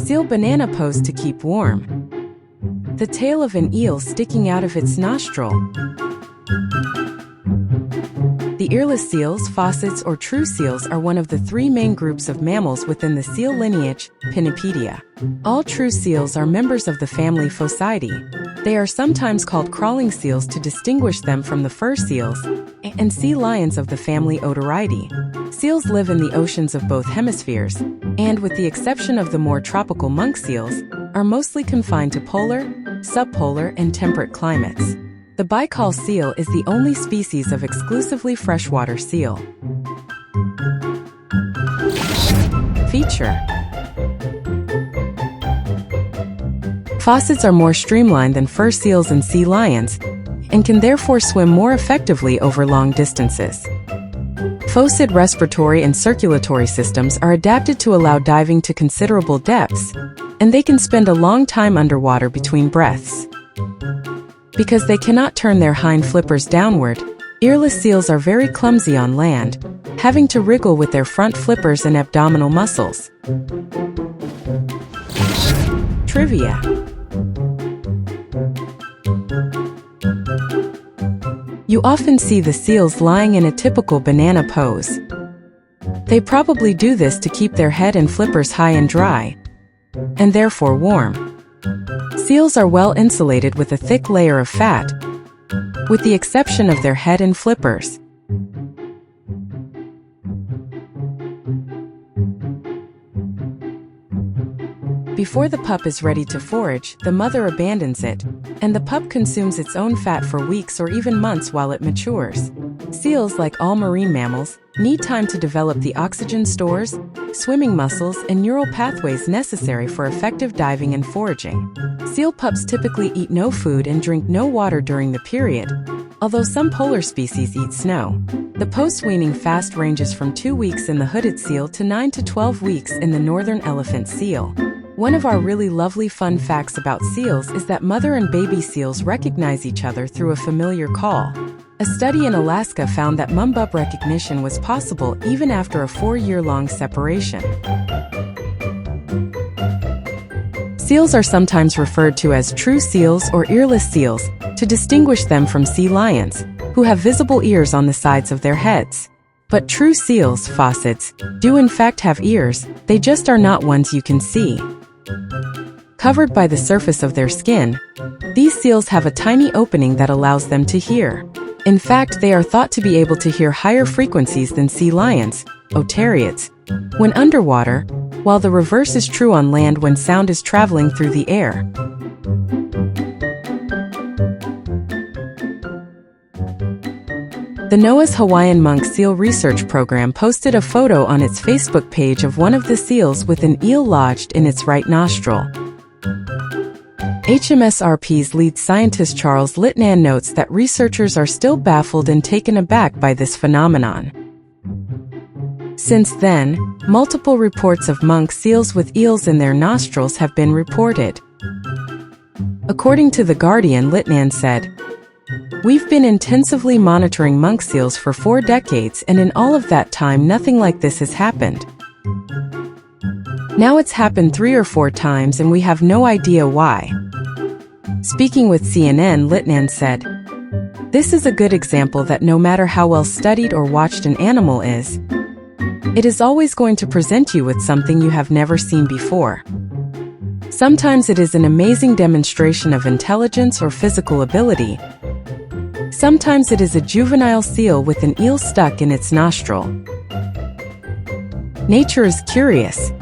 Seal banana pose to keep warm. The tail of an eel sticking out of its nostril. The earless seals, Phocids, or true seals are one of the three main groups of mammals within the seal lineage, Pinnipedia. All true seals are members of the family Phocidae. They are sometimes called crawling seals to distinguish them from the fur seals, and sea lions of the family Otariidae. Seals live in the oceans of both hemispheres, and with the exception of the more tropical monk seals, are mostly confined to polar, subpolar, and temperate climates. The Baikal seal is the only species of exclusively freshwater seal. Feature: Phocids are more streamlined than fur seals and sea lions, and can therefore swim more effectively over long distances. Phocid respiratory and circulatory systems are adapted to allow diving to considerable depths, and they can spend a long time underwater between breaths. Because they cannot turn their hind flippers downward, earless seals are very clumsy on land, having to wriggle with their front flippers and abdominal muscles. Trivia: You often see the seals lying in a typical banana pose. They probably do this to keep their head and flippers high and dry, and therefore warm. Seals are well insulated with a thick layer of fat, with the exception of their head and flippers. Before the pup is ready to forage, the mother abandons it, and the pup consumes its own fat for weeks or even months while it matures. Seals, like all marine mammals, need time to develop the oxygen stores, swimming muscles, and neural pathways necessary for effective diving and foraging. Seal pups typically eat no food and drink no water during the period, although some polar species eat snow. The post-weaning fast ranges from 2 weeks in the hooded seal to 9 to 12 weeks in the northern elephant seal. One of our really lovely fun facts about seals is that mother and baby seals recognize each other through a familiar call. A study in Alaska found that mum-bub recognition was possible even after a 4-year-long separation. Seals are sometimes referred to as true seals or earless seals to distinguish them from sea lions, who have visible ears on the sides of their heads. But true seals, Phocids, do in fact have ears, they just are not ones you can see. Covered by the surface of their skin, these seals have a tiny opening that allows them to hear. In fact, they are thought to be able to hear higher frequencies than sea lions, Otariidae, when underwater, while the reverse is true on land when sound is traveling through the air. The NOAA's Hawaiian monk seal research program posted a photo on its Facebook page of one of the seals with an eel lodged in its right nostril. HMSRP's lead scientist Charles Litnan notes that researchers are still baffled and taken aback by this phenomenon. Since then, multiple reports of monk seals with eels in their nostrils have been reported. According to The Guardian, Litnan said, "We've been intensively monitoring monk seals for 4 decades, and in all of that time nothing like this has happened. Now it's happened 3 or 4 times and we have no idea why." Speaking with CNN, Litnan said, "This is a good example that no matter how well studied or watched an animal is, it is always going to present you with something you have never seen before. Sometimes it is an amazing demonstration of intelligence or physical ability. Sometimes it is a juvenile seal with an eel stuck in its nostril. Nature is curious."